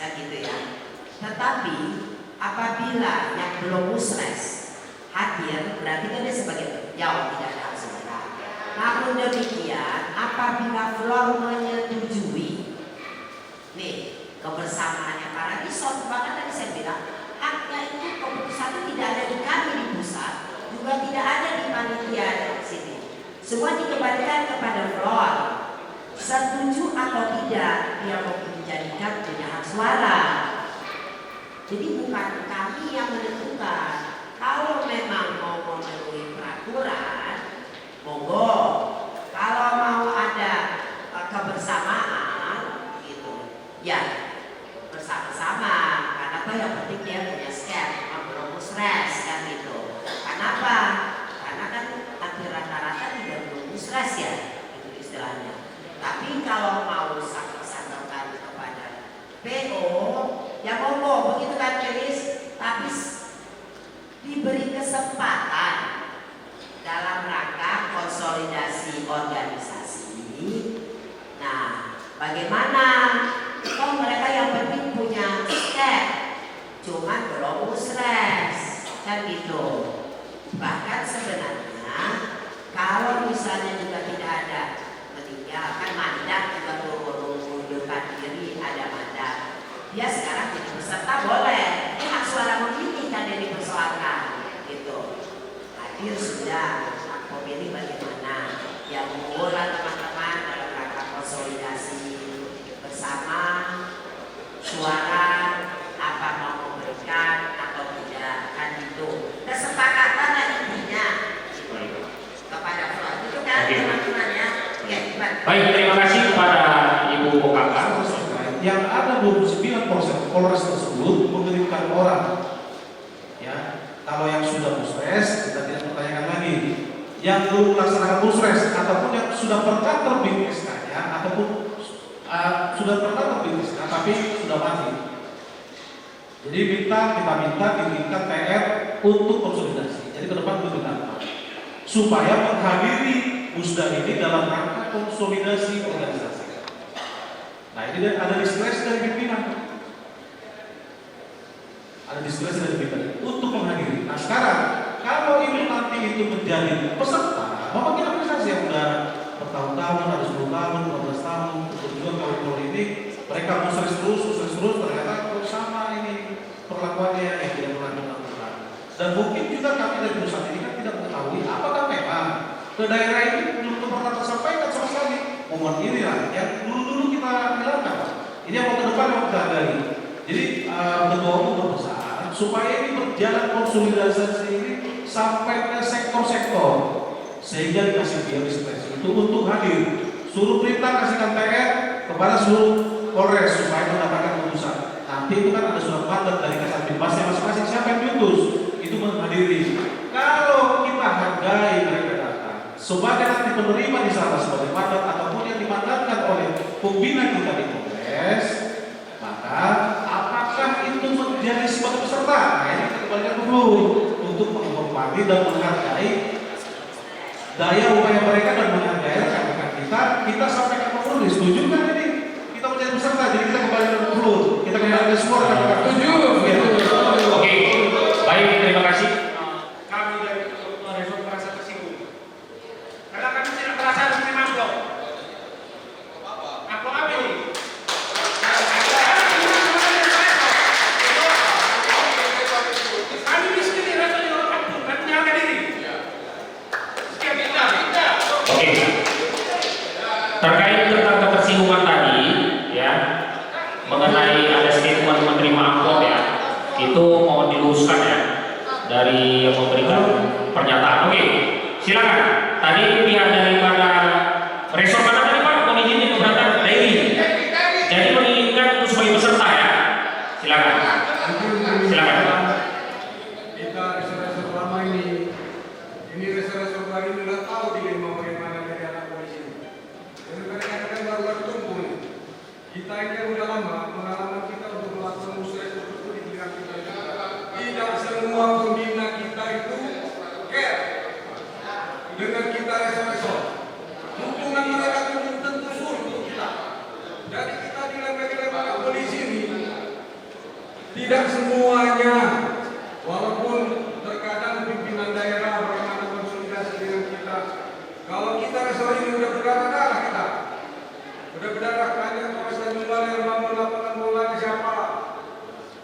kan gitu ya. Tetapi apabila yang belum musres hadir, berarti kan dia sebagai jawab tidak ada saudara. Namun demikian, apabila floor menyetujui nih kebersamaannya para resort, bahkan tadi saya bilang haknya itu keputusan itu tidak ada di kami di pusat, juga tidak ada di panitia di sini. Semua dikembalikan kepada floor. Setuju atau tidak dia mau dijadikan punya hak suara. Jadi bukan kami yang menentukan. Kalau memang mau memenuhi peraturan, monggo. Kalau mau ada kebersamaan, gitu, ya bersama-sama. Karena apa yang penting dia punya scan, belum musres kan gitu. Kenapa? Karena kan hampir rata-rata tidak belum musres ya, itu istilahnya. Tapi kalau mau sandarkan kepada PO, ya monggo, begitu kan Felis. Tapi diberi kesempatan dalam rangka konsolidasi organisasi. Nah, bagaimana? Oh, mereka yang penting punya step, cuman belum musres, kan gitu. Bahkan sebenarnya kalau misalnya juga tidak ada meninggalkan mandat, juga mengundurkan diri, ada mandat, dia sekarang jadi peserta boleh. Ini hak suara memilih kan yang dipersoalkan gitu. Hadir sudah, hak pemilih bagaimana? Yang mengulang teman-teman dalam rangka konsolidasi bersama, suara apa mau memberikan atau tidak, kan itu kesepakatan intinya kepada floor itu kan teman-teman ya. Baik, terima kasih kepada Ibu Kokakar. Yang ada 29% Polres tersebut mengirimkan orang. Ya, kalau yang sudah musres kita tidak pertanyakan lagi. Yang belum melaksanakan musres ataupun yang sudah pernah terbit SK-nya ataupun sudah pernah terbit SK tapi sudah mati. Jadi kita minta diminta PR untuk konsolidasi. Jadi ke depan begitu supaya menghadiri musda ini dalam rangka konsolidasi organisasi. Nah, ini ada diskresi dari pimpinan. Ada diskresi dari pimpinan untuk menghadiri. Nah, sekarang kalau ini nanti itu menjadi peserta, maka kita organisasi yang sudah bertahun-tahun, ada 10 tahun, 15 tahun, kemudian kalau ini mereka musres terus, ternyata sama ini perlakuannya yang tidak pernah dilakukan. Dan mungkin juga kami dari perusahaan ini kan tidak mengetahui apakah memang ke daerah ini belum pernah tersampaikan sama sekali. Momen ini lah yang dulu kita bilang. Ini yang mau ke depan yang kita gali. Jadi ketua umum berbesar supaya ini berjalan konsolidasi ini sampai ke sektor-sektor sehingga dikasih dia diskresi itu untuk hadir. Suruh perintah kasihkan PR kepada seluruh Polres supaya mendapatkan keputusan. Nanti itu kan ada surat mandat dari Kasatpol masing-masing siapa yang diutus itu menghadiri. Kalau kita hargai mereka datang sebagai nanti penerima di sana sebagai mandat ataupun yang dimandatkan oleh pembina kita di Polres, maka apakah itu menjadi sebagai peserta? Nah, ini kita kembalikan dulu untuk menghormati dan menghargai daya upaya mereka dan menghargai rekan-rekan kita sampaikan ke Polres. Setuju kan ini? Kita menjadi peserta, jadi kita kembalikan dulu. Kita kembalikan semua rekan-rekan. Setuju. Oke, baik, terima kasih. Kami dari resort merasa tersinggung. Karena kami tidak merasa diterima amplop. Amplop apa ini? Kami di sini resort yang amplop, kami menyalahkan diri. Sekian kita. Oke. Terkait tentang ketersinggungan tadi, ya, mengenai ada statement menerima amplop ya, itu mau diluruskan ya dari yang memberikan pernyataan. Oke, silakan. Tadi pihak daripada resort mana tadi Pak? Mohon izin keberatan Dewi. Jadi menginginkan untuk sebagai peserta ya. Silakan. Silakan. Kita resor-resor lama ini resor-resor baru ini udah tahu dilema bagaimana dari anak polisi. Dan kadang-kadang baru-baru tumbuh. Kita ini udah lama pengalaman kita untuk melakukan musrah itu di bidang kita. Tidak semua pembina kita itu care dengan kita resor-resor. Hubungan mereka itu tentu sulit untuk kita. Jadi kita dilema-dilema polisi ini Tidak semuanya, walaupun terkadang pimpinan daerah bagaimana konsolidasi dengan kita. Kalau kita resor ini udah berdarah-darah kita, udah berdarah banyak Polres Tanjung Balai yang bangun lapangan bola di siapa.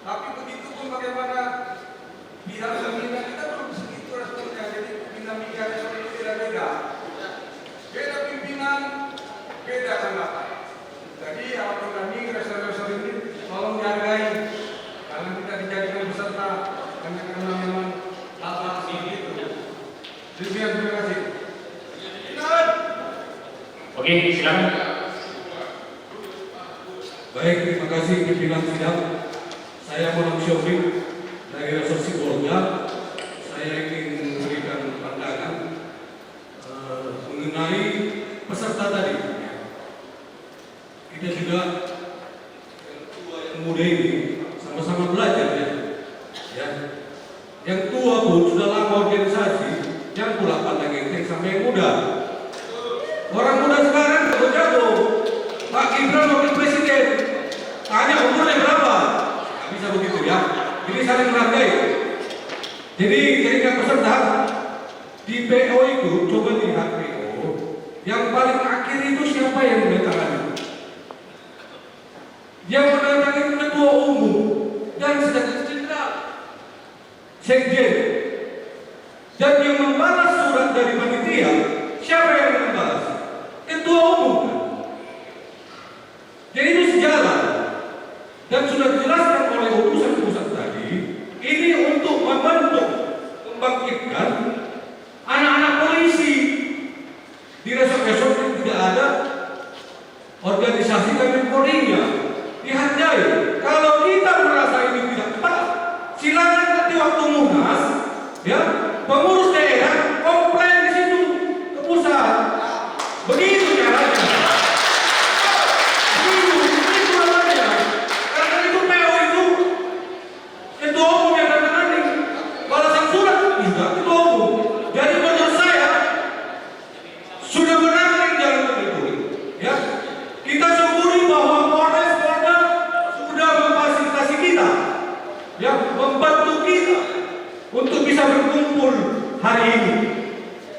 Tapi begitu pun bagaimana pihak pembina kita belum segitu responnya. Jadi dinamika resor itu tidak beda. Beda pimpinan, beda tanggapan. Jadi apabila ini resor-resor ini tolong dihargai. Karena kita dijadikan peserta hanya karena memang hal-hal seperti itu. Demikian, terima kasih. Oke, silakan. Baik, terima kasih pimpinan sidang. Saya Muhammad Syofik dari Resor Sibolga. Saya ingin memberikan pandangan mengenai peserta tadi. Kita juga yang muda ini sama-sama belajar ya. Yang tua pun sudah lama organisasi, yang pula pandang enteng sampai yang muda. Orang muda sekarang jago-jago. Pak Gibran wakil presiden, tanya umurnya berapa? Nggak bisa begitu ya. Jadi saling menghargai. Jadi jaringan peserta di PO itu coba lihat PO. Yang paling akhir itu siapa yang menandatangani? Yang menandatangani itu ketua umum dan sekretaris jenderal, sekjen. Dan yang membalas surat dari panitia, siapa yang membalas? Ketua umum. Jadi itu sejalan. Dan sudah dijelaskan oleh utusan-utusan tadi, ini untuk membentuk, membangkitkan anak-anak polisi. Di resort-resort yang tidak ada organisasi dan Polri-nya dihargai. Kalau kita merasa ini tidak tepat, silakan nanti waktu Munas, ya, pengurus daerah komplain di situ ke pusat. Begitu caranya. Begitu namanya. Karena itu PO itu ketua umum yang datang. Balasan surat juga ketua umum. Jadi menurut saya sudah benar yang jalan begitu. Ya, kita syukuri bahwa Polres Polda sudah memfasilitasi kita, ya, membantu kita untuk bisa berkumpul hari ini.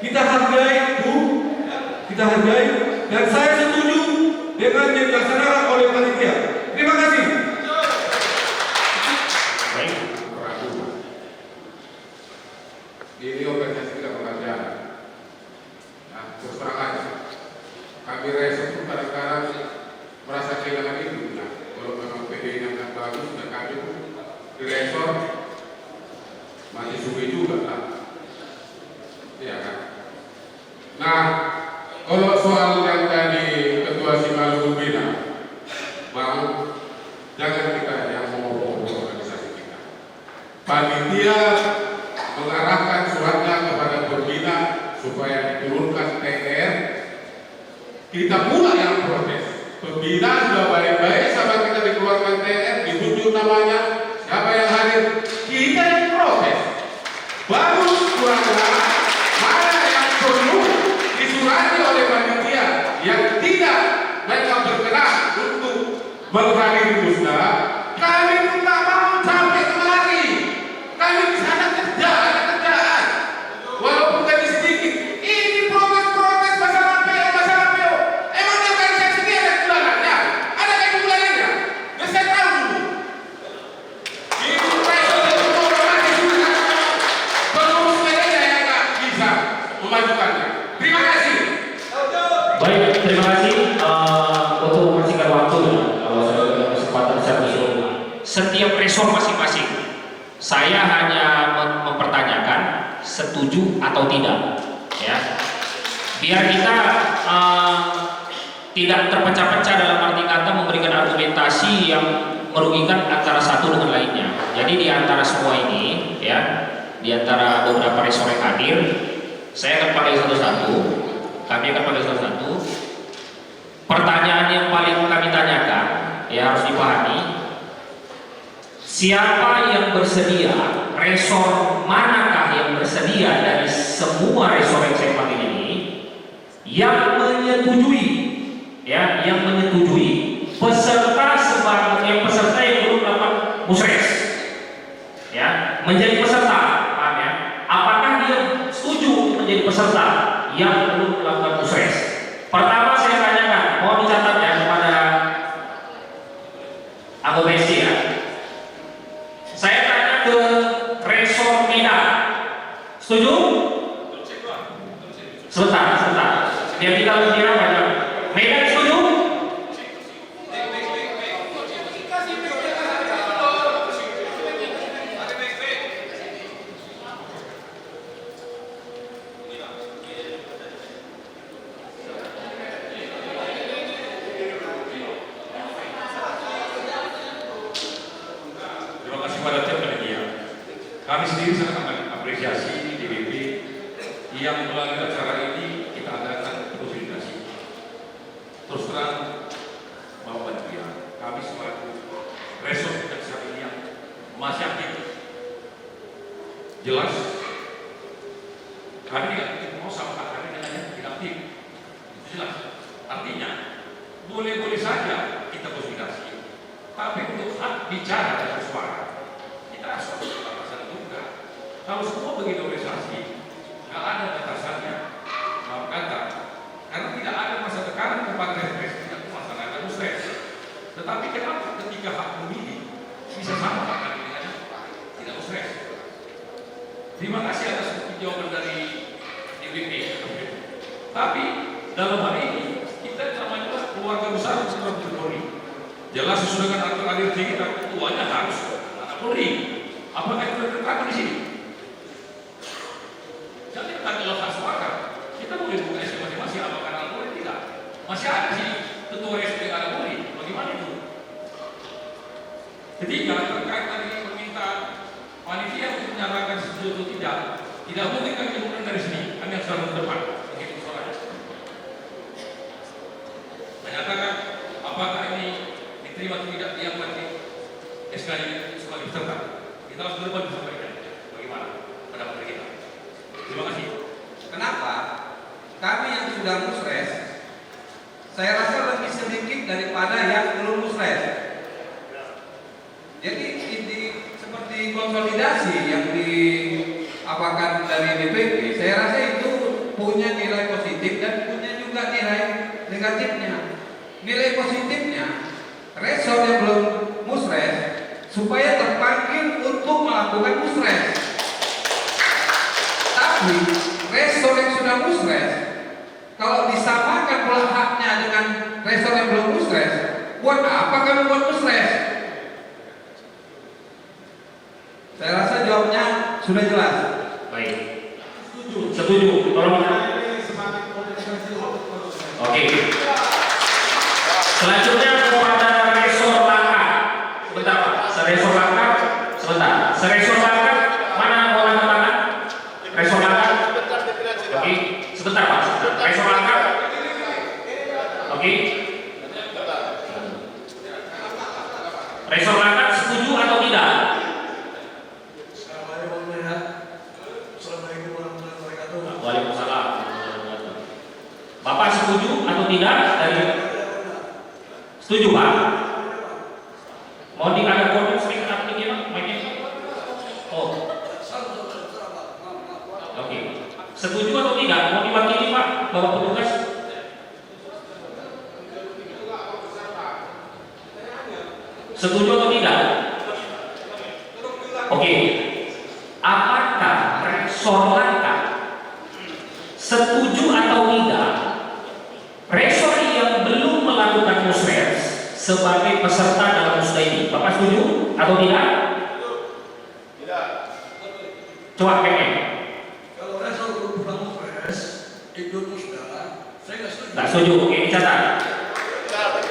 Kita hargai itu, kita hargai, dan saya setuju dengan yang dilaksanakan oleh panitia. Terima kasih. Baik. Ini organisasi tidak pengajar. Nah, terus terang aja. Kami resort itu kadang-kadang merasa kehilangan itu. Nah, kalau memang PD-nya nggak bagus, dan kami di resort masih sugi juga lah. Iya kan? Nah, kalau soal yang tadi Ketua Simalugu bilang, Bang, jangan kita yang mau organisasi kita. Panitia mengarahkan suratnya kepada Pembina supaya diturunkan TR. Kita pula yang protes. Pembina sudah baik-baik sama kita dikeluarkan TR, ditunjuk namanya, siapa yang hadir? Kita yang protes. Bagus suratnya, mana yang perlu disurati oleh panitia yang tidak mereka berkenan untuk menghadiri musda. Kami pun tak mau sampai kemari. Kami di sana kerja, ada kerjaan. Walaupun gaji sedikit. Ini protes-protes masalah PO. Emang di organisasi ini ada bulanannya? Ada gaji bulanannya? Dan saya tahu dulu. Itu presiden itu masih sudah pengurus mereka yang nggak bisa memajukannya. Terima kasih. Baik, terima kasih untuk membersihkan waktu ya. Kalau saya ada kesempatan saya usul setiap resor masing-masing. Saya hanya mempertanyakan setuju atau tidak, ya. Biar kita tidak terpecah-pecah dalam arti kata memberikan argumentasi yang merugikan antara satu dengan lainnya. Jadi di antara semua ini, ya, di antara beberapa resor yang hadir, saya akan panggil satu-satu. Kami akan panggil satu-satu. Pertanyaan yang paling kami tanyakan, ya, harus dipahami. Siapa yang bersedia, resor manakah yang bersedia dari semua resor yang saya panggil ini, yang menyetujui, ya, yang menyetujui peserta sebagai peserta yang belum dapat musres, menjadi peserta, paham ya? Apakah dia setuju menjadi peserta yang belum melakukan musres? Pertama saya tanyakan, mohon dicatat ya kepada anggota SC ya. Saya tanya ke Resor Medan, setuju? Sebentar. Biar kita lebih banyak. Medan setuju? Terima kasih pada tim panitia. Kami sendiri sangat mengapresiasi DPP yang melalui acara ini kita adakan konsolidasi. Terus terang, Bapak Panitia, kami selaku resort saat ini yang masih aktif, jelas kami tidak mau sama kami dengan yang tidak aktif. Itu jelas. Artinya boleh-boleh saja kita konsolidasi, tapi untuk hak bicara dan suara kita harus batasan juga. Kalau semua begitu organisasi nggak ada batasannya, maaf kata, karena tidak ada masa tekanan kepada represi, tidak memasalahkan musres. Tetapi kenapa ketika hak memilih bisa sama dengan tidak musres? Terima kasih atas jawaban dari DPP. Tapi dalam hal ini kita namanya keluarga besar setelah Polri. Jelas sesuai dengan aturan ADRT kita, ketuanya harus anak Polri. Apakah itu terkait di sini? Jadi kita kalau tak sepakat, kita boleh buka SD masing-masing, apakah anak Polri tidak? Masih ada sih ketua SD anak Polri. Bagaimana itu? Ketiga, terkait tadi permintaan panitia untuk menyatakan setuju atau tidak mungkin kami mulai dari sini. Kami harus selalu ke depan. Begitu soalnya. Menyatakan apakah ini diterima atau tidak yang nanti SK sebagai peserta. Kita harus ke depan disampaikan. Bagaimana pendapat kita? Terima kasih. Kenapa? Kami yang sudah musres, saya rasa lebih sedikit daripada yang belum musres. Jadi ini seperti konsolidasi yang diapakan dari DPP, saya rasa itu punya nilai positif dan punya juga nilai negatifnya. Nilai positifnya, resor yang belum musres supaya terpanggil untuk melakukan musres. Tapi resor yang sudah musres, kalau disamakan pula haknya dengan resor yang belum musres, buat apa kami buat musres? Saya rasa jawabnya sudah jelas. Baik. Setuju. Tolong. Oke. Selanjutnya kepada Resor Langkat. Sebentar Pak. Resor Langkat. Sebentar. Resor Langkat mana mau angkat tangan? Resor Langkat. Oke. Sebentar Pak. Resor Langkat. Oke. Resor Langkat setuju atau tidak? Waalaikumsalam. Bapak setuju atau tidak dari? Setuju Pak? Mau diangkat kode speaker apa ini Pak? Oh. Oke. Setuju atau tidak? Mau diwakili Pak? Bapak petugas? Setuju atau tidak? Oke. Apakah Resor Langkat setuju atau tidak resor yang belum melakukan musres sebagai peserta dalam musda ini? Bapak setuju atau tidak? Tidak. Coba pengen. Kalau resor belum musres ikut musda, saya nggak setuju. Nggak setuju. Oke, dicatat.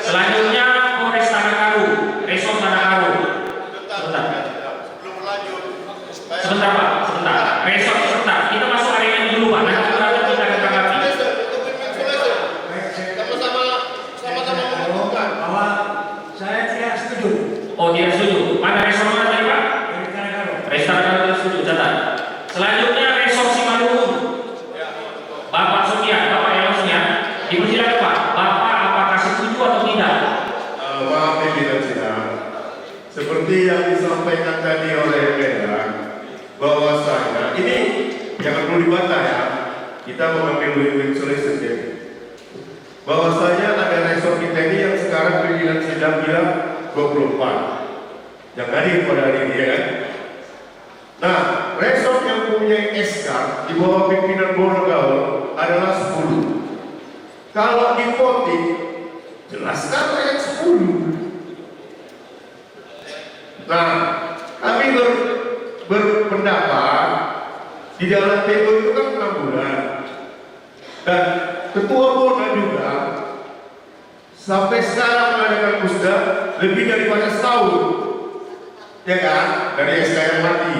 Selanjutnya Polres Tanahkaru, Resor Tanahkaru. Sebentar. Sebentar Pak, sebentar. Resor sebentar. Kita masuk area ini dulu Pak. Nanti kita akan tanggapi. Sama-sama mengumpulkan bahwa saya tidak setuju. Oh, tidak setuju. Mana resor mana tadi Pak? Resor Tanahkaru tidak setuju. Catat. Selanjutnya Resor Simalungun. Bapak Sofian, Bapak Elosnya. Dipersilakan Pak. Bapak apakah setuju atau tidak? Maaf tidak. Seperti yang disampaikan tadi oleh Medan, kita mengambil win-win solution ya. Bahwasanya ada resort kita ini yang sekarang pimpinan sidang bilang 24 yang hadir pada hari ini ya. Nah, resort yang mempunyai SK di bawah pimpinan Bonegao adalah 10. Kalau di voting jelaskan ayat 10. Nah, kami berpendapat di dalam PO itu kan 6 bulan dan ketua Bona juga sampai sekarang mengadakan musda lebih daripada setahun, ya kan, dari SK yang mati.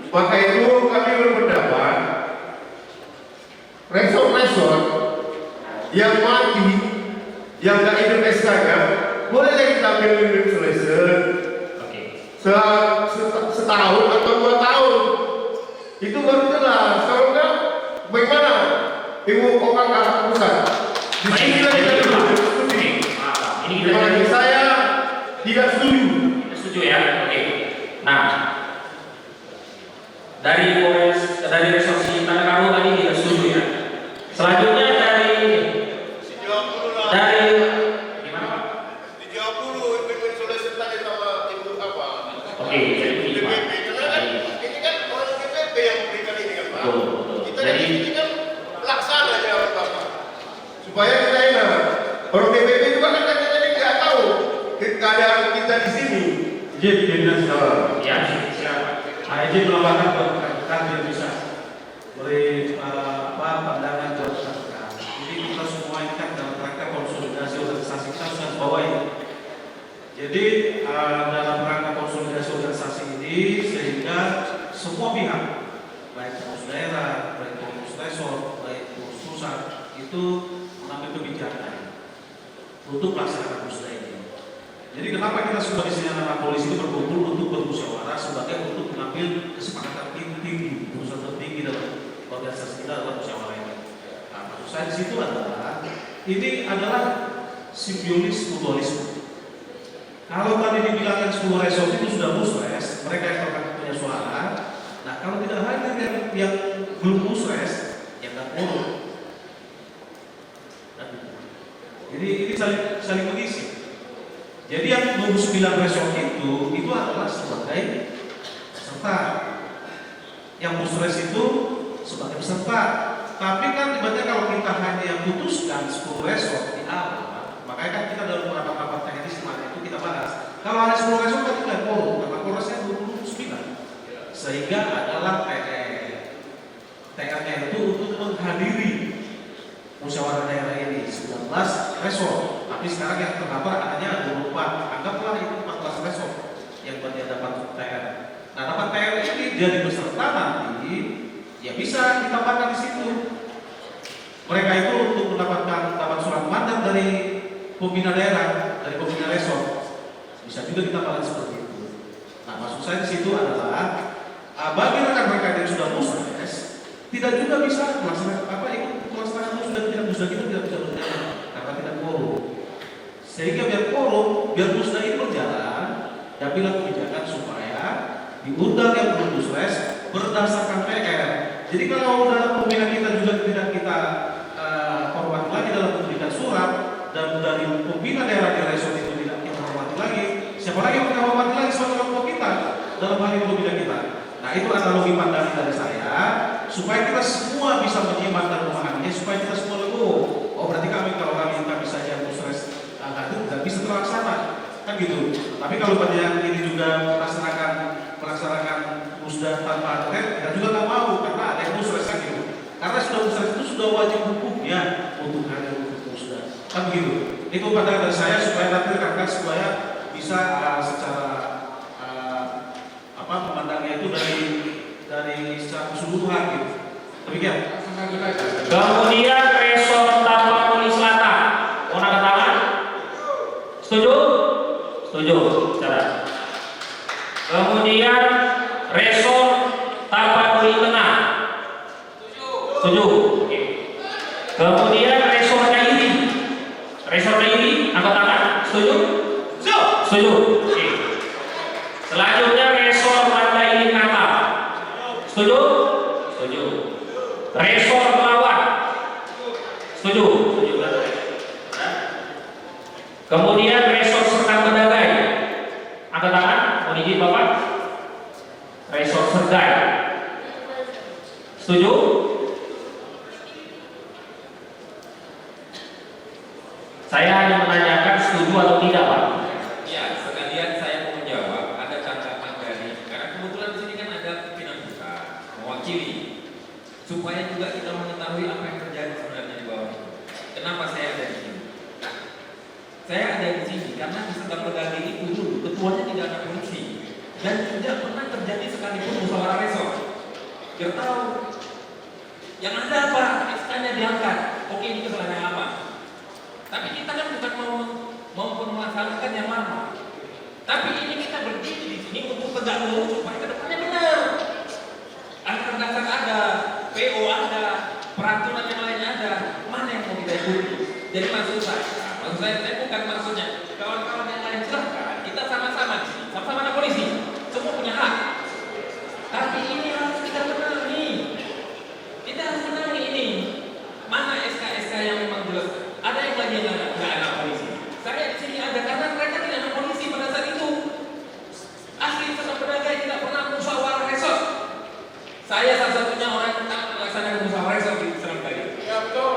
Maka itu kami berpendapat resort-resort yang mati, yang gak hidup SK-nya, boleh kita ambil win-win solution setahun atau 2 tahun. Itu baru jelas. Kalau enggak, bagaimana? Ibu OKK pusat. Di sini kita saya tidak setuju. Setuju ya? Oke. Nah, dari resorsi Tanah Karo tadi tidak setuju ya. Selanjutnya dari gimana Pak? Dijawab dulu win-win solution tadi sama ibu apa? Oke, jadi begini Pak. Ini kan orang DPP yang memberikan ini kan Pak. Betul. Kita di sini kan pelaksana jawab Bapak. Supaya kita enak. Orang DPP juga kan kadang-kadang tidak tahu keadaan kita di sini. Izin pimpinan sidang. Ya, silakan. Izin melambangkan berkat yang bisa beri pandangan buat masyarakat. Jadi kita semua ini kan dalam rangka konsolidasi organisasi kita sudah bawahi. Jadi dalam rangka konsolidasi organisasi ini sehingga semua pihak, baik pengurus daerah, baik pengurus resort, baik pengurus pusat itu mengambil kebijakan untuk melaksanakan musda ini. Jadi kenapa kita semua di sini anak polisi itu berkumpul untuk bermusyawarah sebagai untuk mengambil kesepakatan tinggi, keputusan tertinggi dalam organisasi kita dalam musyawarah ini. Nah, maksud saya di situ adalah ini adalah simbiosis mutualisme. Kalau tadi dibilangkan 10 resort itu sudah musres, mereka yang akan punya suara. Nah, kalau tidak hadir yang belum musres, yang nggak korup. Jadi ini saling mengisi. Jadi yang 29 resort itu adalah sebagai peserta. Yang musres itu sebagai peserta. Tapi kan tiba-tiba kalau kita hanya yang putuskan 10 resort di awal, makanya kan kita dalam rapat-rapat teknis kemarin itu kita bahas. Kalau ada 10 resort kan tidak korup, karena korupsinya 29. Sehingga adalah TR-nya itu untuk menghadiri musyawarah daerah ini 19 resort. Tapi sekarang yang terdaftar hanya 24. Anggaplah itu 14 resort yang berarti dapat TR. Nah, dapat TR ini jadi peserta nanti ya bisa ditambahkan di situ. Mereka itu untuk mendapatkan surat mandat dari pembina daerah, dari pembina resort. Bisa juga ditambahkan seperti itu. Nah, maksud saya di situ adalah bagi rekan mereka yang sudah musres tidak juga bisa melaksanakan ikut pelaksanaan musda tidak musda kita tidak bisa berjalan karena tidak korup. Sehingga biar korup, biar musda ini berjalan, ambillah kebijakan supaya diundang yang belum musres berdasarkan PR. Jadi kalau dalam pembina kita juga tidak kita hormati lagi dalam memberikan surat dan dari pembina daerah di resort itu tidak kita hormati lagi, siapa lagi yang kita hormati lagi sebagai kelompok kita dalam hal ini pembina kita. Nah, itu analogi pandangan dari saya supaya kita semua bisa menyimak dan memahaminya supaya kita semua legowo. Oh, berarti kalau kami saja musres itu tidak bisa terlaksana kan gitu. Tapi kalau pada yang ini juga melaksanakan musda tanpa atlet, kita juga nggak mau karena ada yang musres kan gitu. Karena sudah musres itu sudah wajib hukumnya untuk hadir untuk musda kan begitu. Itu pandangan dari saya supaya nanti rekan supaya bisa secara memandangnya itu dari secara keseluruhan gitu. Demikian. Kemudian resort Tapanuli Selatan, mau angkat tangan? Setuju? Setuju. Cara. Kemudian resort Tapanuli Tengah. Setuju. Oke. Kemudian resort Nairi. Resort Nairi, angkat tangan. Setuju? Setuju. Oke. Selanjutnya resort Mandailing Natal. Setuju? Setuju. Resort Melawan. Serdai. Setuju? Saya hanya menanyakan setuju atau tidak, Pak. Ya, sekalian saya mau menjawab. Ada catatan dari, karena kebetulan di sini kan ada pimpinan pusat mewakili, supaya juga kita mengetahui apa yang terjadi sebenarnya di bawah. Kenapa saya ada di sini? Saya ada di sini karena di Sedang Begali itu dulu ketuanya tidak ada polisi dan tidak pernah terjadi sekalipun musyawarah resor. Biar tahu. Yang ada apa? SK-nya diangkat. Oke, ini kesalahan apa? Tapi kita kan bukan mau melaksanakan yang lama. Tapi ini kita berdiri di sini untuk tegak lurus supaya ke depannya benar. Angka dasar ada, PO ada, peraturan yang lain ada. Mana yang mau kita ikuti? Jadi maksud saya bukan maksudnya kawan-kawan yang lain silahkan. Kita sama-sama di sini, sama-sama ada polisi. Semua punya hak. Tapi ini harus kita benahi. Kita harus benahi ini. Mana SK-SK yang memang jelas? Ada yang lagi nggak ada polisi. Saya di sini ada karena mereka tidak ada polisi pada saat itu. Asli Sedang Begali tidak pernah musyawarah resor. Saya salah satunya orang yang tak melaksanakan musyawarah resor di Sedang Begali. Ya betul.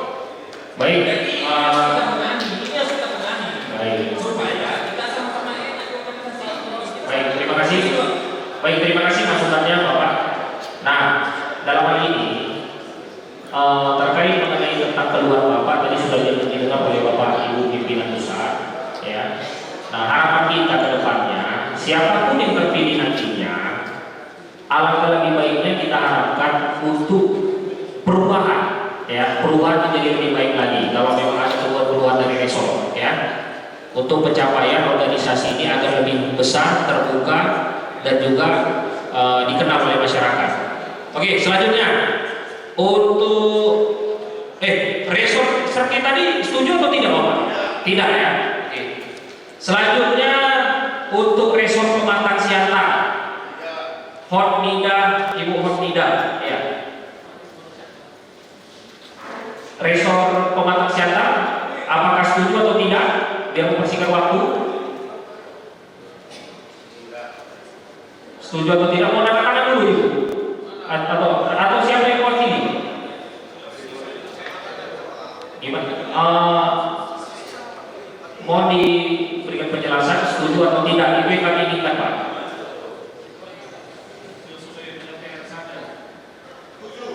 Baik. Jadi ini harus kita benahi. Ini harus kita benahi. Baik. Supaya kita sama-sama enak di organisasi ini. Baik, terima kasih. Baik, terima kasih masukannya, Bapak. Nah, dalam hal ini terkait mengenai tentang keluhan Bapak tadi sudah didengar oleh Bapak Ibu pimpinan pusat, ya. Nah, harapan kita ke depannya, siapapun yang terpilih nantinya, alangkah lebih baiknya kita harapkan untuk perubahan, ya, perubahan menjadi lebih baik lagi. Kalau memang ada keluhan dari resor, ya, untuk pencapaian organisasi ini agar lebih besar, terbuka, dan juga dikenal oleh masyarakat. Oke, selanjutnya untuk resor serki tadi setuju atau tidak, Bapak? Tidak, ya. Oke. Selanjutnya untuk resor Pematang Siantar, Hotnida, Ibu Hotnida, ya. Resor Pematang Siantar, apakah setuju atau tidak? Biar mempersingkat waktu. Setuju atau tidak? Mau angkat tangan dulu, Ibu. Atau siapa yang mewakili? Gimana? Mohon diberikan penjelasan setuju atau tidak, itu yang kami inginkan, Pak.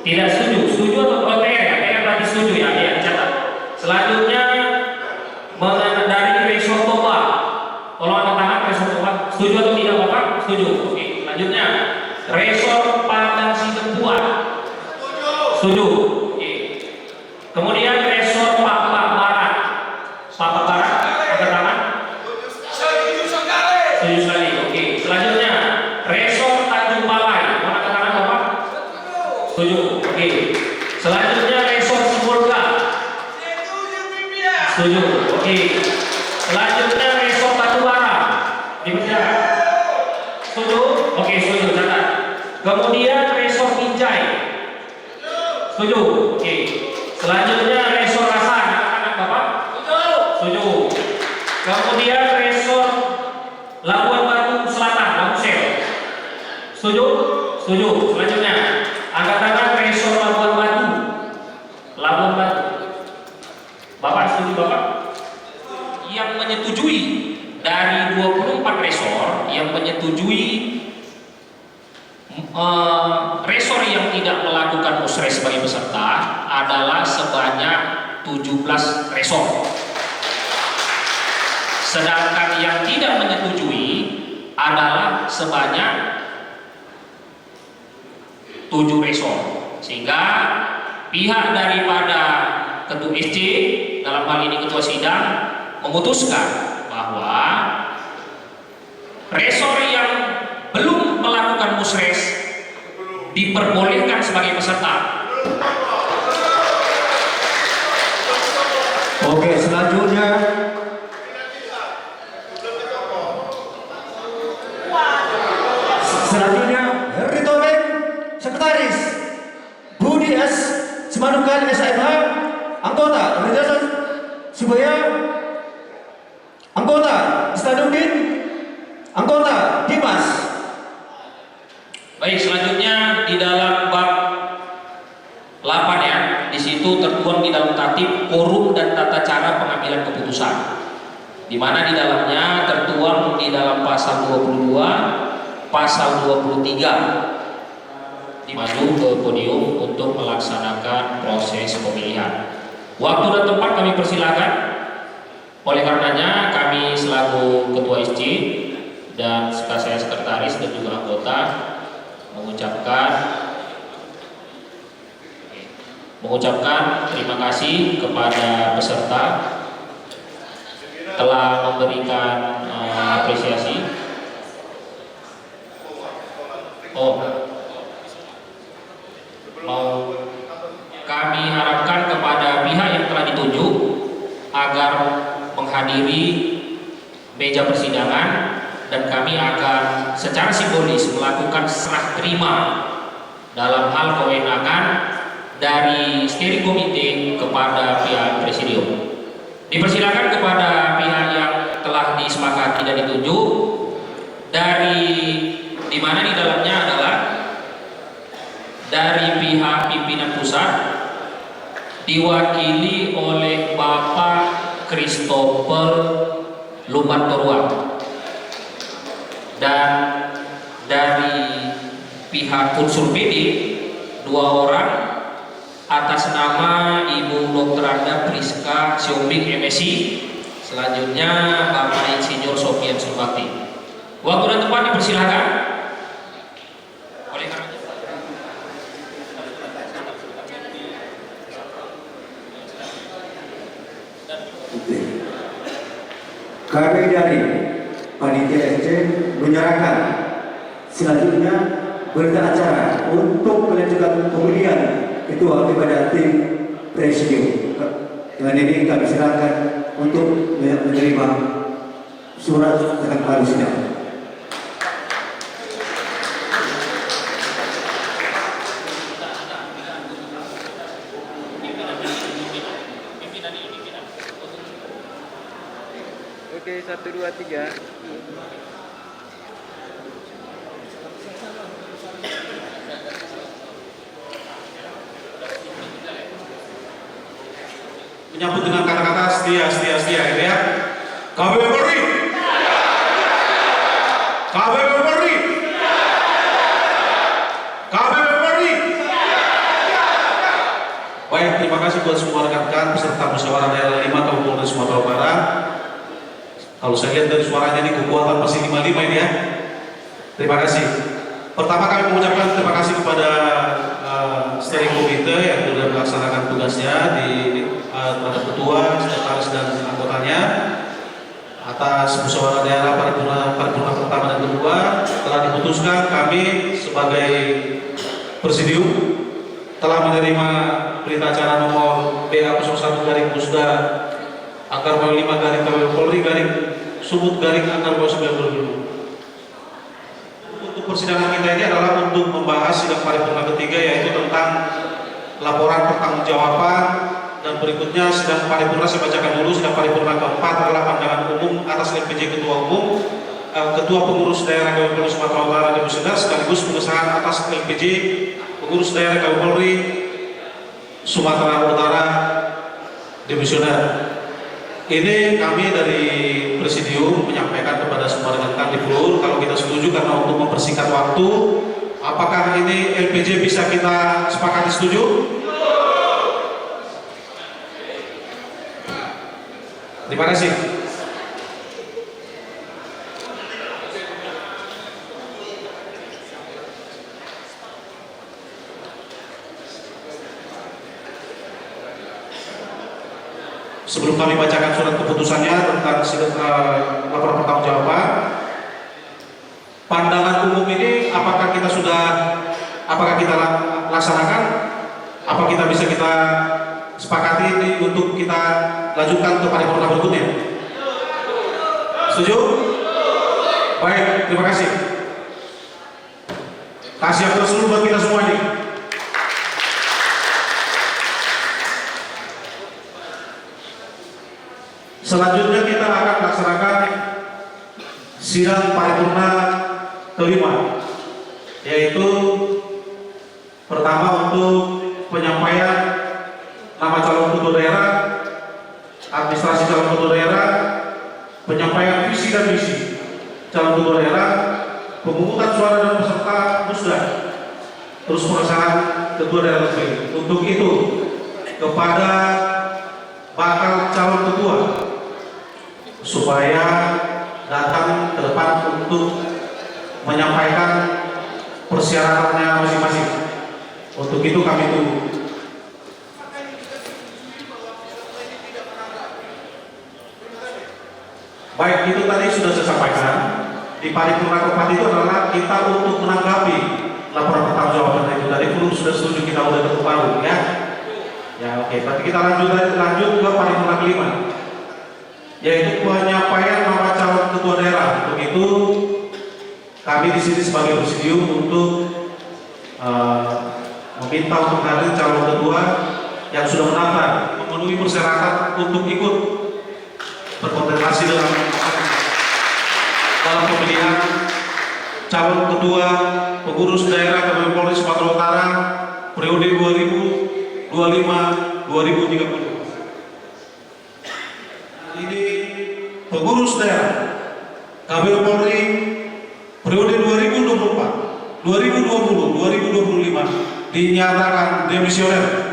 Tidak setuju, setuju atau OTR ya? OTR tadi setuju ya, ya, catat. Selanjutnya dari Resor Toba, tolong angkat tangan Resor Toba, setuju atau tidak, Bapak? Setuju. Oke, selanjutnya Resor Padang Sidempuan, setuju. Oke. Kemudian Resor Papua Barat, Papua Barat, angkat tangan. Setuju sekali. Oke. Selanjutnya Resor Tanjung Balai, mau angkat tangan, Bapak? Setuju. Oke. Selanjutnya Resor Sibolga. Setuju. Oke. Selanjutnya Resor Batubara. Dipersilakan. Setuju? Oke, setuju. Catat. Kemudian Resor Binjai. Setuju. Oke. Selanjutnya Resor Rasan. Anak-anak Bapak? Setuju. Kemudian Resor Labuan Batu Selatan, Labusel. Setuju? Setuju. Selanjutnya angkat tangan Resor Labuan Batu. Labuan Batu. Bapak setuju, Bapak? Yang menyetujui dari 24 resor yang menyetujui resor yang tidak melakukan musres sebagai peserta adalah sebanyak 17 resor. Sedangkan yang tidak menyetujui adalah sebanyak 7 resor. Sehingga pihak daripada Ketua SC, dalam hal ini Ketua Sidang, memutuskan bahwa resor yang belum melakukan musres diperbolehkan sebagai peserta. Oke, selanjutnya Henry Tobing, Sekretaris Budi S. Simanukan SMH, anggota organisasi Subaya, anggota Istanuddin, anggota Dimas. Baik, selanjutnya tertib, quorum dan tata cara pengambilan keputusan, di mana di dalamnya tertuang di dalam pasal 22, pasal 23 maju ke podium untuk melaksanakan proses pemilihan. Waktu dan tempat kami persilakan. Oleh karenanya kami selaku Ketua SC dan saya sekretaris dan juga anggota mengucapkan terima kasih kepada peserta telah memberikan apresiasi. Mau kami harapkan kepada pihak yang telah ditunjuk agar menghadiri meja persidangan, dan kami akan secara simbolis melakukan serah terima dalam hal kewenangan dari steering komite kepada pihak presidium. Dipersilakan kepada pihak yang telah disepakati dan ditunjuk, dari di mana di dalamnya adalah dari pihak pimpinan pusat diwakili oleh Bapak Christopher Lumbantorua, dan dari pihak unsur PD 2 orang atas nama Ibu Dr. Anda Priska Siombing MSI, selanjutnya Bapak Insinyur Sofian Surbakti. Waktu dan tempat dipersilakan. Oleh karena kami dari Panitia SC menyerahkan selanjutnya berita acara untuk melanjutkan pemilihan Ketua kepada tim Presidium. Dengan ini kami serahkan untuk menerima surat tentang harusnya. Oke, 1, 2, 3. Menyambut dengan kata-kata setia gitu ya. KPP Polri. KPP Polri. KPP Polri. Baik, terima kasih buat semua rekan-rekan peserta musyawarah daerah 5 Kabupaten Sumatera Barat. Kalau saya lihat dari suaranya ini kekuatan pasti 55 ini ya. Terima kasih. Pertama kami mengucapkan terima kasih kepada steering komite yang sudah melaksanakan tugasnya di terhadap ketua, sekretaris dan anggotanya atas musyawarah daerah paripurna pertama dan kedua. Telah diputuskan kami sebagai presidium telah menerima berita acara nomor BA01/Pusda Angkar 5 garing KPP Polri garing Sumut garing Angkar 2020. Untuk persidangan kita ini adalah untuk membahas sidang paripurna ketiga, yaitu tentang laporan pertanggungjawaban, dan berikutnya sidang paripurna saya bacakan dulu. Sidang paripurna keempat adalah pandangan umum atas LPJ Ketua Umum, Ketua Pengurus Daerah KPP Polri Sumatera Utara Divisioner, sekaligus pengesahan atas LPJ Pengurus Daerah KPP Polri Sumatera Utara Divisioner. Ini kami dari Presidium menyampaikan kepada semua rekan-rekan di Pulur, kalau kita setuju karena untuk mempersingkat waktu, apakah ini LPJ bisa kita sepakati setuju? Terima kasih. Sebelum kami bacakan surat keputusannya tentang laporan pertanggungjawaban, pandangan umum ini apakah kita laksanakan, apa kita bisa kita sepakati ini untuk kita lanjutkan ke paripurna berikutnya? Setuju? Baik, terima kasih. Kasih aplaus dulu buat kita semua ini. Selanjutnya kita akan melaksanakan sidang paripurna kelima, yaitu pertama untuk penyampaian nama calon ketua daerah, administrasi calon ketua daerah, penyampaian visi dan misi calon ketua daerah, pemungutan suara dan peserta musda, terus pengesahan ketua daerah terpilih. Untuk itu kepada bakal calon ketua supaya datang ke depan untuk menyampaikan persyaratannya masing-masing. Untuk itu kami tunggu. Baik, itu tadi sudah saya sampaikan. Di paripurna keempat itu adalah kita untuk menanggapi laporan pertanggungjawaban itu. Tadi belum sudah setuju, kita udah ketuk palu, ya. Ya, oke. Berarti kita lanjut ke paripurna kelima, yaitu penyampaian nama calon ketua daerah. Untuk itu kami di sini sebagai presidium untuk meminta untuk hadir calon ketua yang sudah mendaftar memenuhi persyaratan untuk ikut berkontestasi dalam pemilihan calon ketua pengurus daerah Kabupaten Polri Sumatera Utara periode 2025-2030. Ini pengurus daerah Kabupaten Polri periode 2024, 2020, 2025 dinyatakan demisioner.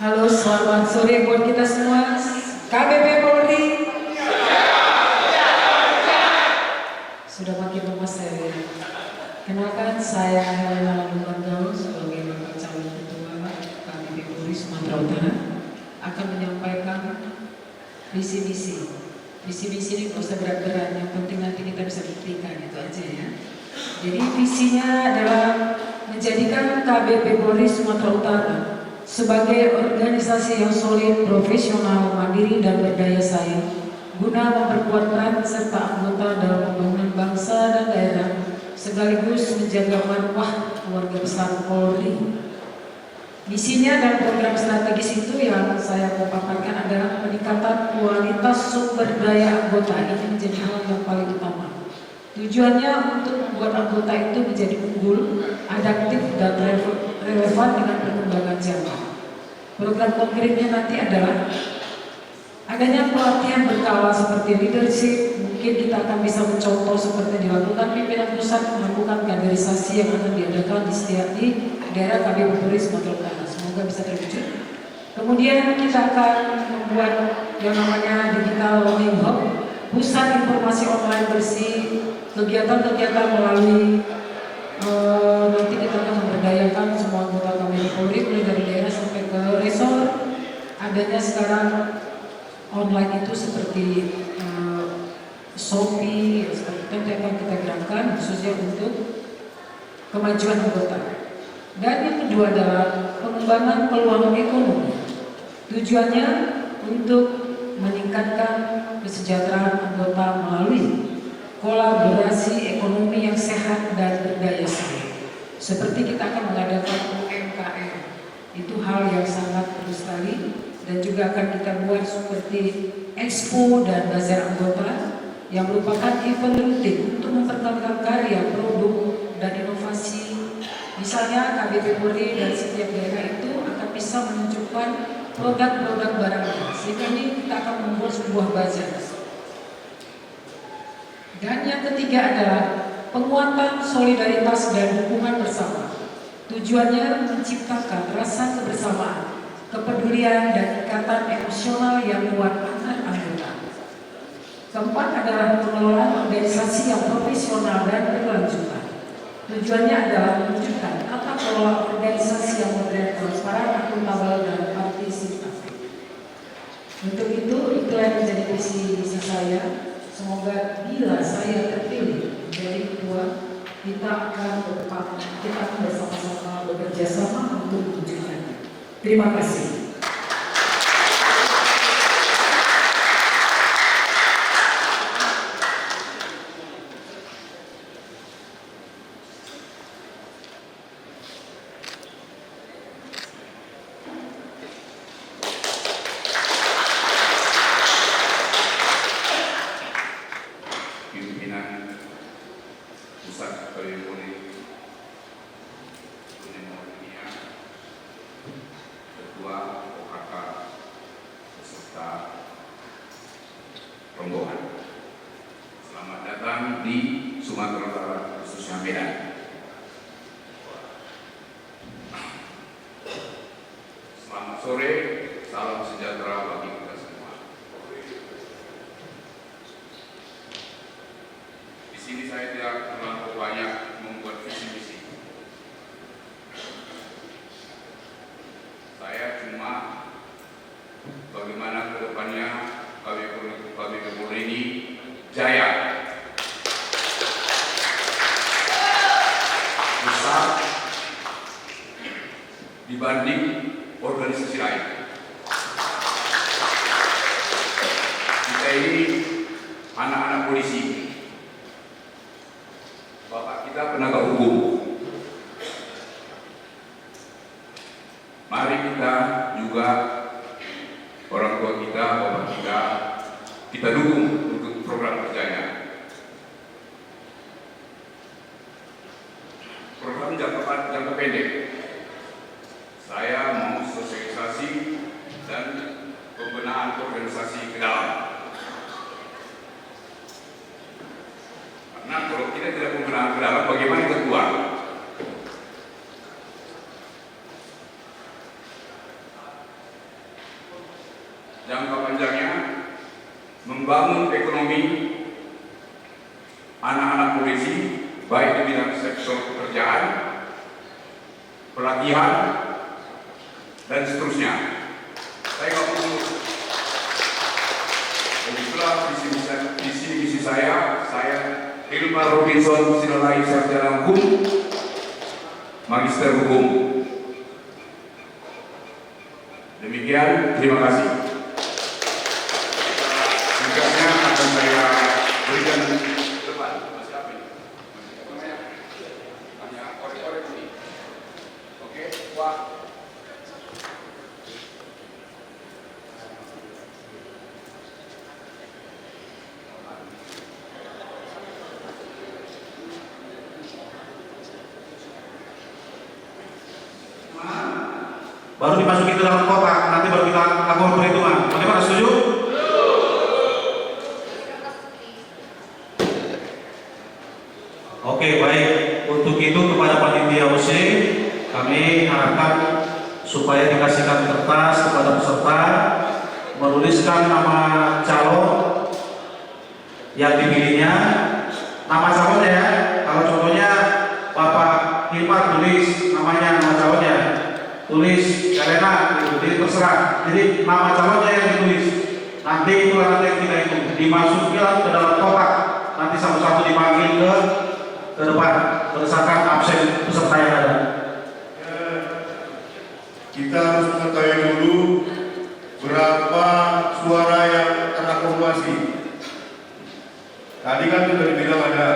Halo, selamat sore buat kita semua. KBP Polri. Sudah makin lama saya lihat. Kenalkan, saya Helena Lumandau sebagai bakal calon ketua KBP Polri Sumatera Utara akan menyampaikan visi misi ini nggak usah berat-berat, yang penting nanti kita bisa buktikan, itu aja ya. Jadi visinya adalah menjadikan KBP Polri Sumatera Utara sebagai organisasi yang solid, profesional, mandiri, dan berdaya saing guna memperkuat peran serta anggota dalam pembangunan bangsa dan daerah sekaligus menjaga marwah keluarga besar Polri. Misinya dan program strategis itu yang saya mau paparkan adalah peningkatan kualitas sumber daya anggota. Ini menjadi hal yang paling utama. Tujuannya untuk membuat anggota itu menjadi unggul, adaptif, dan relevan dengan perkembangan zaman. Program konkretnya nanti adalah adanya pelatihan berkala seperti leadership. Mungkin kita akan bisa mencontoh seperti dilakukan pimpinan pusat melakukan kaderisasi yang akan diadakan di setiap daerah KBP Polri Sumatera Utara. Semoga bisa terwujud. Kemudian kita akan membuat yang namanya digital learning hub, pusat informasi online bersih, kegiatan-kegiatan melalui nanti kita akan memberdayakan semua anggota KBP Polri mulai dari daerah sampai ke resor. Adanya sekarang online itu seperti Shopee, seperti itu akan kita gerakkan khususnya untuk kemajuan anggota. Dan yang kedua adalah pengembangan peluang ekonomi. Tujuannya untuk meningkatkan kesejahteraan anggota melalui kolaborasi ekonomi yang sehat dan berdaya saing. Seperti kita akan mengadakan UMKM, itu hal yang sangat perlu sekali, dan juga akan kita buat seperti expo dan bazar anggota yang merupakan event rutin untuk memperkenalkan karya, produk, dan inovasi. Misalnya KBP Polri dan setiap daerah itu akan bisa menunjukkan produk-produk barangnya, sehingga ini kita akan membuat sebuah bazar. Dan yang ketiga adalah penguatan solidaritas dan dukungan bersama. Tujuannya menciptakan rasa kebersamaan, kepedulian, dan ikatan emosional yang kuat antar anggota. Keempat adalah pengelolaan organisasi yang profesional dan berkelanjutan. Tujuannya adalah menunjukkan tata kelola organisasi yang modern, transparan, akuntabel, dan partisipatif. Untuk itu yang menjadi visi saya. Semoga bila saya terpilih menjadi ketua, kita akan bersama-sama bekerja sama untuk mewujudkannya. Terima kasih. rombongan. Selamat datang di Sumatera Utara, khususnya Medan. Selamat sore, salam sejahtera bagi kita semua. Di sini saya tidak terlalu banyak membuat visi misi. Saya cuma bagaimana ke depannya KBP ini jaya, besar dibanding organisasi lain. Kita ini anak-anak polisi, bapak kita penegak hukum. Mari kita juga, orang tua kita, bapak kita dukung untuk program kerjanya. Program jangka pendek, saya mau sosialisasi dan pembenahan organisasi ke dalam. Karena kalau kita tidak pembenahan ke dalam, bagaimana kita keluar? Jangka panjangnya membangun ekonomi anak-anak polisi, baik di bidang sektor pekerjaan, pelatihan, dan seterusnya. Saya nggak perlu. Dan itulah visi misi saya Hilmar Robinson Sinolai, sarjana hukum, magister hukum. Demikian, terima kasih. Singkatnya akan saya berikan depan. Masih apa ini? Hanya korek-korek ini. Oke, wah. Baru dimasukin ke dalam kotak, nanti baru kita lakukan perhitungan. Bagaimana, setuju? Oke, baik. Untuk itu kepada panitia OC, kami harapkan supaya dikasihkan kertas kepada peserta, menuliskan nama calon yang dipilihnya, nama calonnya ya. Kalau contohnya Bapak Hilmar, tulis namanya, nama calonnya, tulis Elena, jadi terserah. Jadi nama calonnya yang ditulis. Nanti itulah nanti yang kita itu dimasukkan ke dalam kotak. Nanti satu-satu dipanggil ke depan berdasarkan absen peserta yang ada. Kita harus mengetahui dulu berapa suara yang terakumulasi. Tadi kan sudah dibilang ada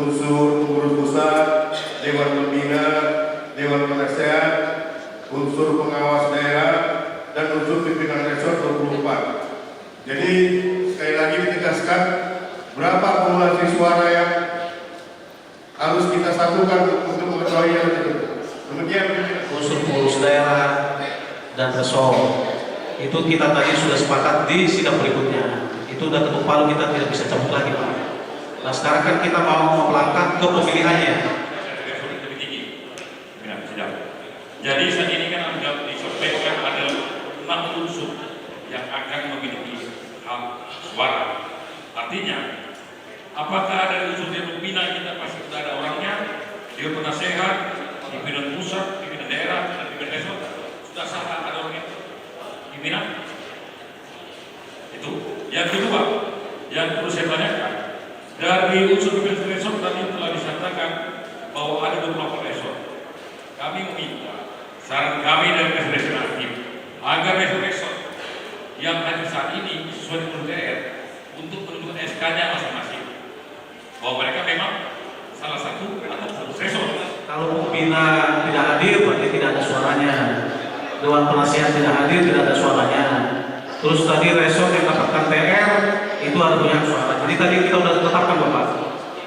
unsur pengurus pusat, dewan pembina, dewan penasehat, unsur pengawas daerah, dan unsur pimpinan resort 24. Jadi sekali lagi ditegaskan berapa akumulasi suara yang harus kita satukan untuk mengetahui yang itu. Kemudian Unsur pengurus daerah dan resort itu kita tadi sudah sepakat di sidang berikutnya. Itu udah ketuk palu, kita tidak bisa cabut lagi, Pak. Nah sekarang kan kita mau melangkah ke pemilihannya. Jadi saat ini kan ada disampaikan ada 6 unsur yang akan memiliki hak suara. Artinya, apakah ada unsur yang pembina, kita pasti sudah ada orangnya, dia penasehat, pimpinan pusat, pimpinan daerah, dan pimpinan resort, sudah sah ada orangnya, pimpinan. Itu. Yang kedua, yang perlu saya tanyakan, dari unsur pimpinan resort tadi telah disampaikan bahwa ada beberapa resort. Kami meminta, saran kami dari Presiden Hakim agar resort yang hadir saat ini sesuai dengan DPR untuk menentukan SK-nya masing-masing. Bahwa mereka memang salah satu atau resort. Kalau pembina tidak hadir berarti tidak ada suaranya. Dewan penasihat tidak hadir tidak ada suaranya. Terus tadi resort yang dapatkan PR itu ada punya suara. Jadi tadi kita sudah tetapkan Bapak.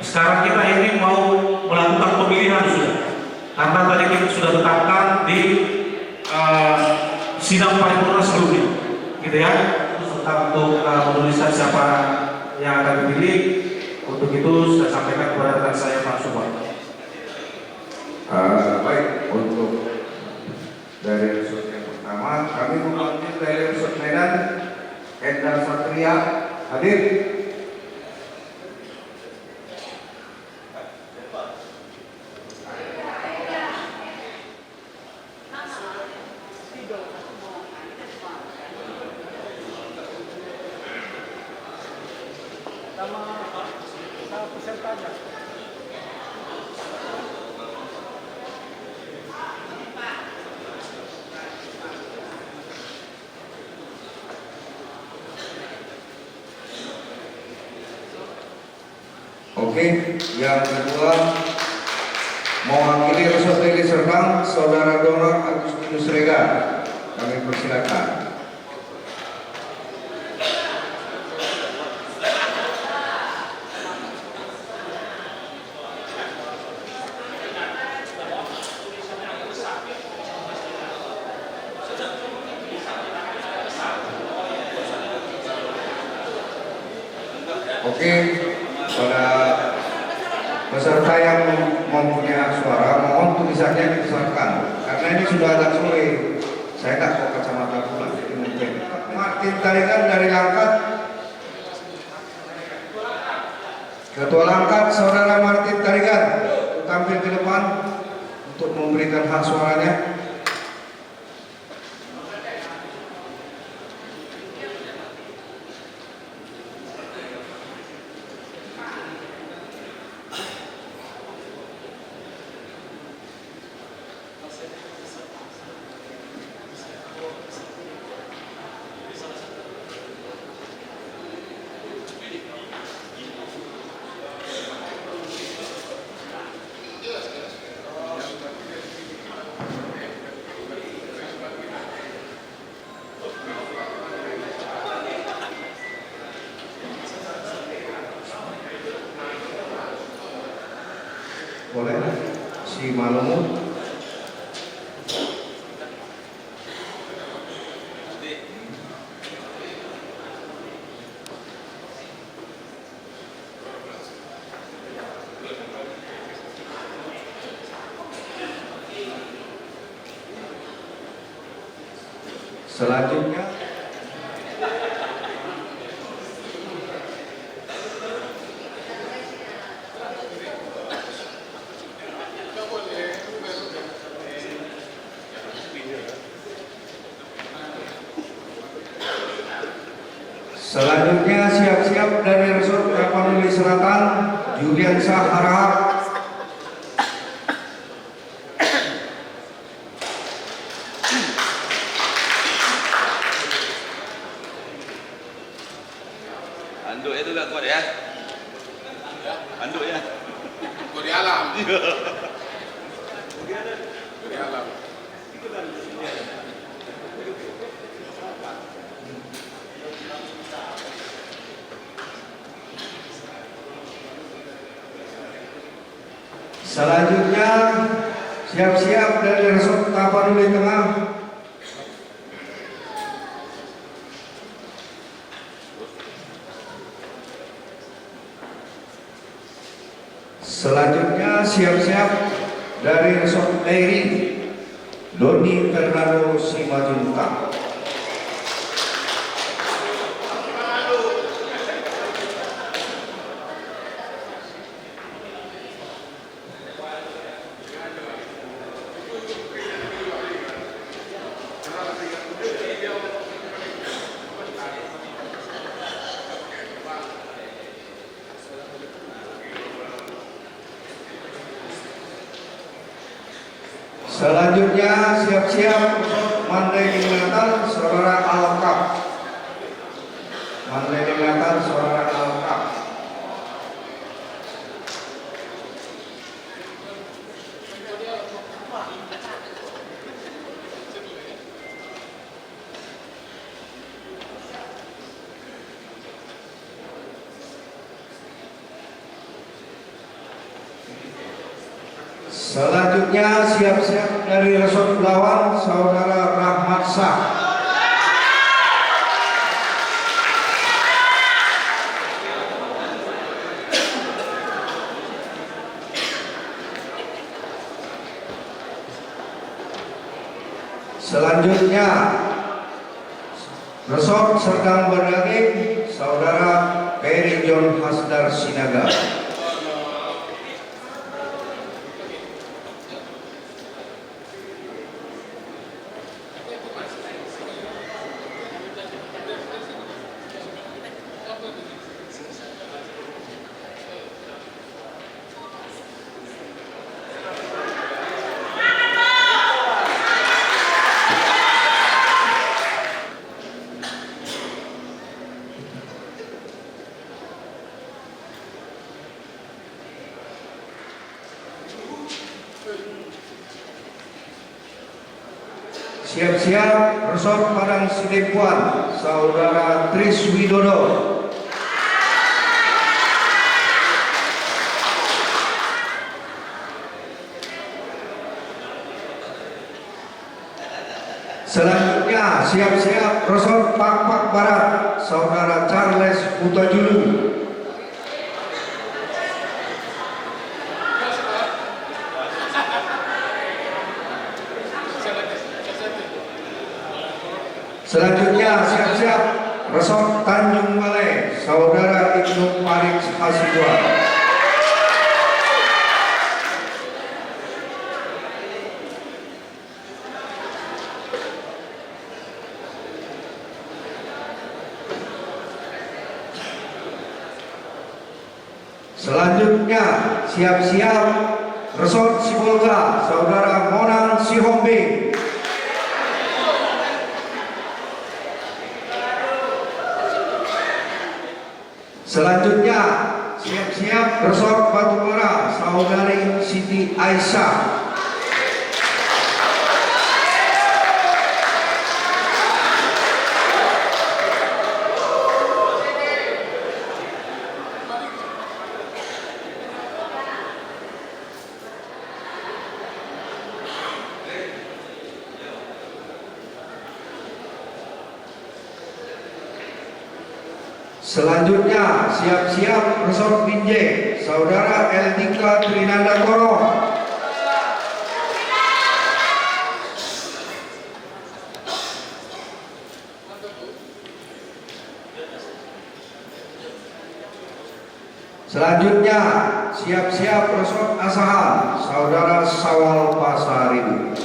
Sekarang kita ini mau melakukan pemilihan sudah. Karena tadi kita sudah tetapkan di sidang paripurna sebelumnya, gitu ya. Terus untuk menuliskan siapa yang akan dipilih. Untuk itu saya sampaikan kepada rekan saya Pak Subhan. Baik, untuk dari resort yang pertama, kami memanggil dari resort Medan, Endar Satria, hadir. Oke, yang kedua mewakili resort Deli Serdang, Saudara Donor Agustinus Rega. Kami persilakan. Oke, pada peserta yang mempunyai hak suara, mohon tulisannya dibesarkan karena ini sudah agak sore. Saya tak bawa kacamata pula, jadi mungkin. Martin Tarikan dari Langkat. Ketua Langkat, Saudara Martin Tarikan, tampil ke depan untuk memberikan hak suaranya. Boleh si Malumu. Selanjutnya siap-siap dari Resort Tapanuli Selatan, Julian Sahara. Anduk itu gak kuat ya? Anduk ya? Kuat di alam. Di alam. Selanjutnya siap-siap dari Resort Tapanuli Tengah. Selanjutnya siap-siap dari Resort Dairi, Doni Fernando Simajunta. Selanjutnya siap-siap Mandailing Natal, Saudara Alkap. Mandailing Natal, Saudara Alkap. Selanjutnya siap-siap dari Resort Belawan, Saudara Rahmat Shah. Selanjutnya Resort Serdang Berdaging, Saudara Peri John Hasdar Sinaga. Siap-siap Resort Padang Sidempuan, Saudara Tris Widodo. Selanjutnya siap-siap Resort Pakpak Barat, Saudara Charles Putajulu. Selanjutnya siap-siap Resort Tanjung Balai, Saudara Ibnu Farid Hasibuan. Selanjutnya siap-siap Resort Sibolga, Saudara Monan Sihombe. Selanjutnya siap-siap Resort Batubara, Saudari Siti Aisyah. Selanjutnya siap-siap Resort Binjai, Saudara Eldika Trinanda Koro. Selanjutnya siap-siap Resort Asahan, Saudara Sawal Pasaribu.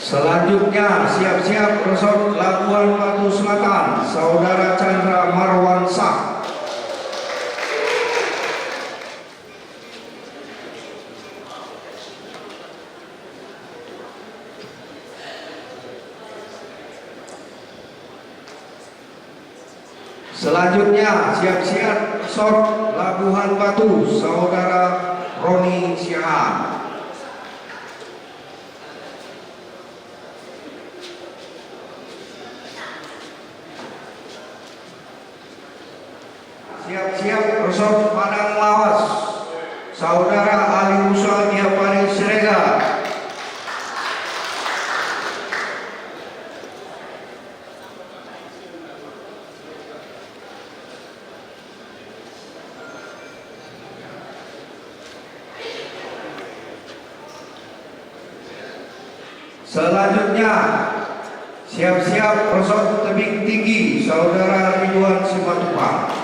Selanjutnya siap-siap Resort Labuan Batu Selatan, Saudara Chandra Marwansyah. Selanjutnya siap-siap Resort Labuhan Batu, Saudara Roni Siahaan. Siap-siap Resort Padang Lawas, Saudara Ali Musa Diapari Siregar. Selanjutnya siap-siap Resort Tebing Tinggi, Saudara Ridwan Simatupang.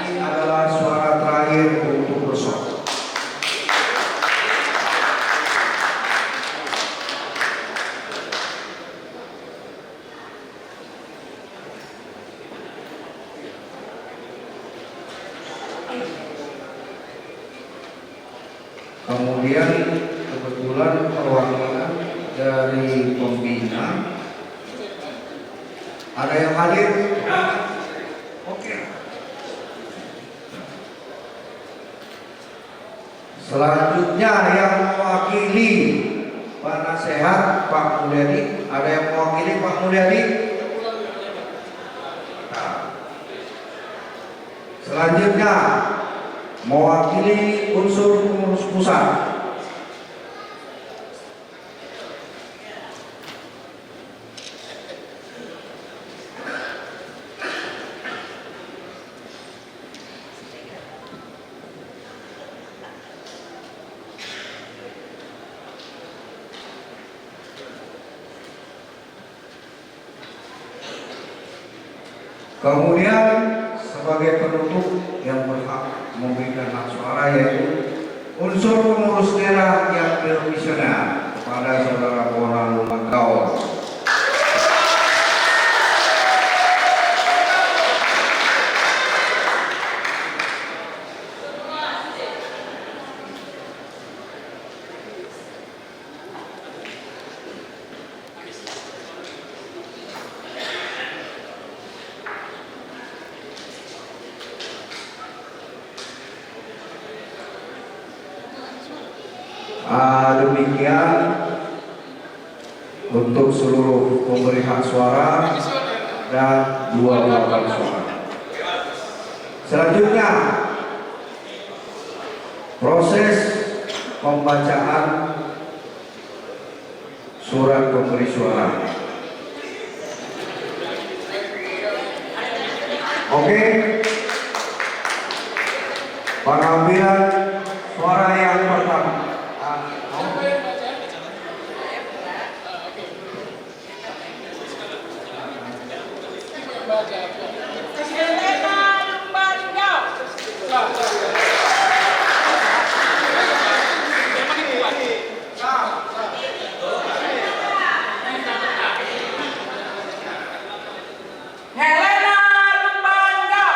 Ini adalah suara terakhir untuk resort. Kemudian kebetulan perwakilan dari pembina ada yang hadir. Oke. Selanjutnya yang mewakili Pak Nasehat Pak Mulyadi, ada yang mewakili Pak Mulyadi? Selanjutnya mewakili unsur pengurus pusat kemudian sebagai penutup yang berhak memberikan hak suara yaitu unsur pengurus daerah yang bermisioner kepada saudara Bona Lumangkaon. Demikian untuk seluruh pemberi hak suara dan 2 hak suara. Selanjutnya proses pembacaan surat pemberi suara. Oke, pengambilan suara yang pertama. Helena Lumbangau.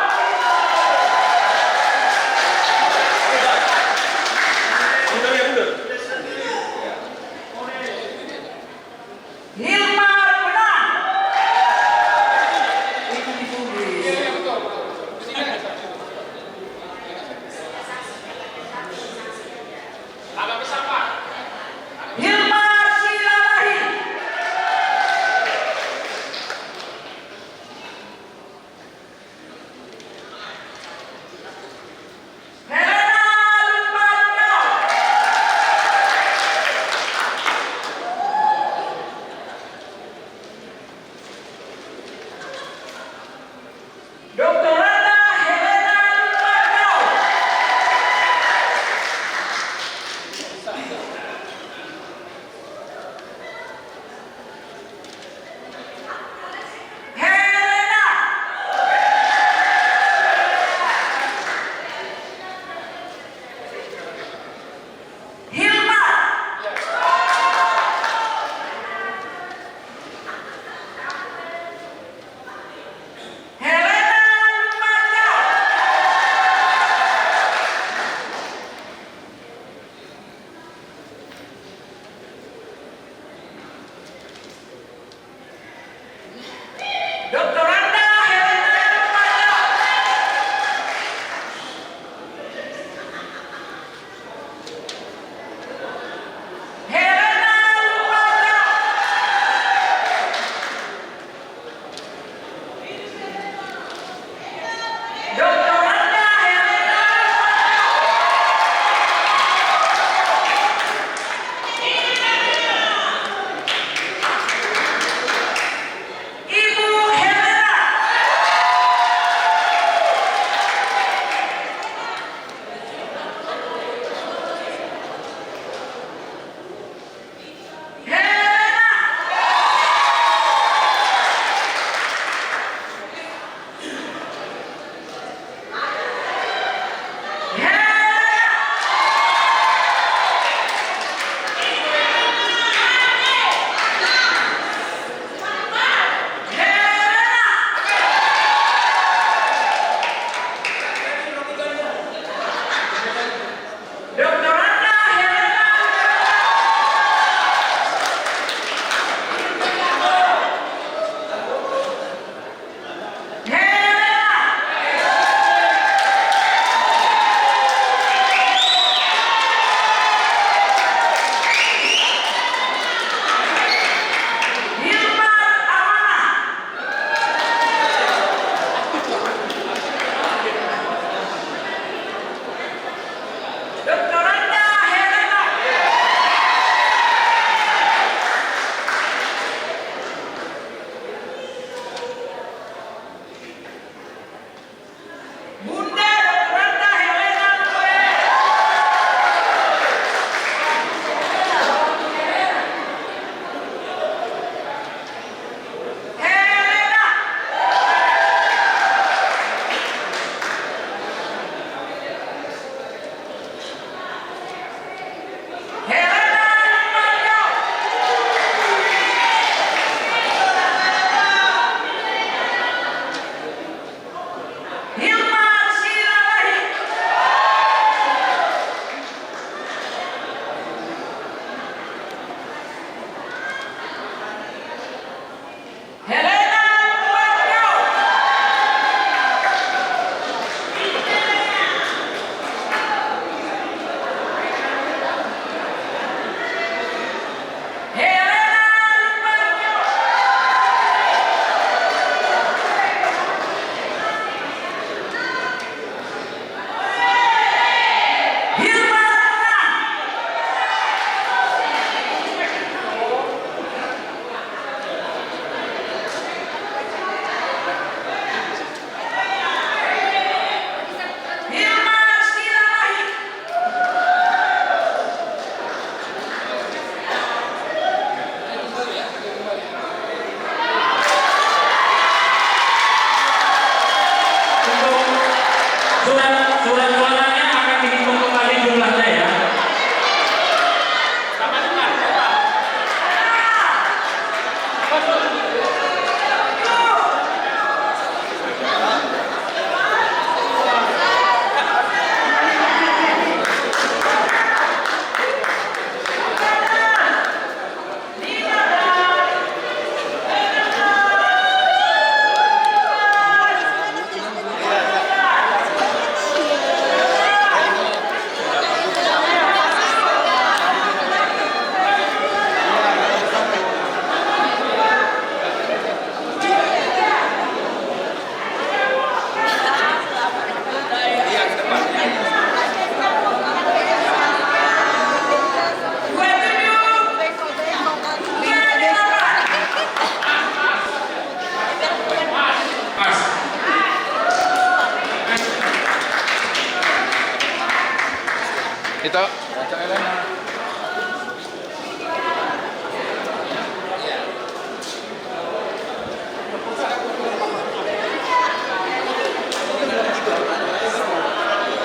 Kita baca Elena.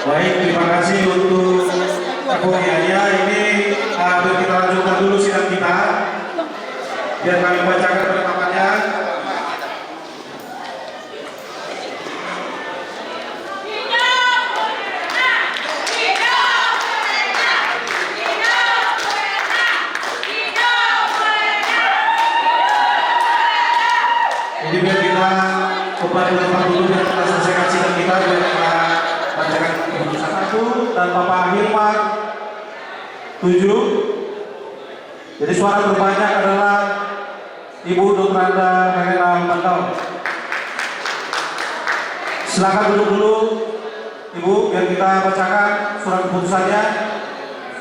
Baik, terima kasih untuk kemudiannya. Ini biar kita lanjutkan dulu sidang kita. Biar kami bacakan penetapannya. Ini biar kita kembali ke tempat dulu, biar kita selesaikan sidang kita, biar kita bacakan keputusan 1 dan Bapak Hilman 7. Jadi suara terbanyak adalah Ibu Dr. Anda Helena Mandau. Silakan duduk dulu, Ibu, biar kita bacakan surat keputusannya.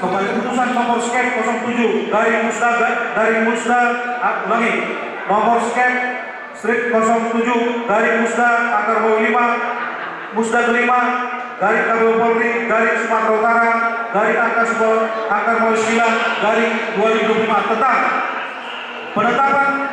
Kembali keputusan nomor skep 07 dari Musda ulangi nomor skep strip 07 dari Musda Akar Bawah 5 Musda kelima dari KPU Polri dari Sumatera Utara dari Akar Bawah 9 dari 2025 tentang penetapan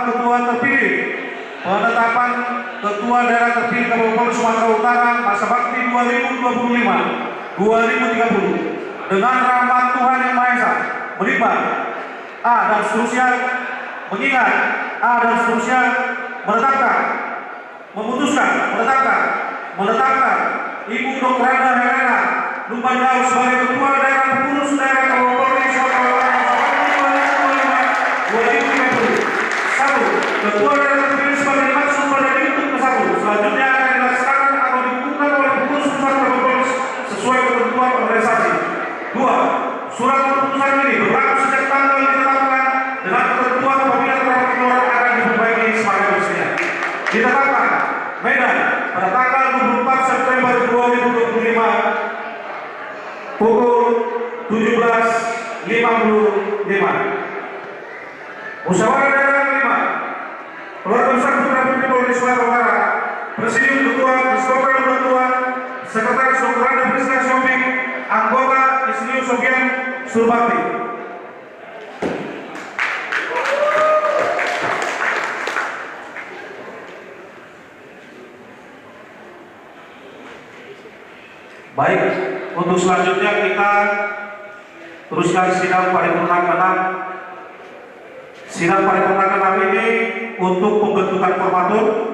ketua terpilih, penetapan ketua daerah terpilih KPU Polri Sumatera Utara masa bakti 2025-2030 dengan rahmat Tuhan Yang Maha Esa menimbang A dan seterusnya, mengingat A dan seterusnya, menetapkan Ibu Dr. Anda Helena Lumandau sebagai ketua daerah pengurus daerah KPU Polri Sumatera Utara masa bakti 2025-2030. Ketua daerah terpilih sebagai dimaksud pada diktum ke-1 selanjutnya akan dilaksanakan atau dibuka oleh pengurus besar KPU Polri sesuai ketentuan organisasi. 2. Surat keputusan ini berlaku sejak tanggal ditetapkan dengan ketentuan apabila terdapat kelurahan akan diperbaiki semakin mestinya. Ditetapkan Medan pada tanggal 24 September 2025 pukul 17.55. Musyawarah daerah kelima Keluarga Besar Putra Putri Polri Sumatera Utara, Presidium Ketua, Christopher Ketua, Sekretaris Dr. Anda Prisca Syofik, Anggota Isliu Sofian Surbakti. Baik, untuk selanjutnya kita teruskan sidang paripurna ke-6. Sidang paripurna ke-6 ini untuk pembentukan formatur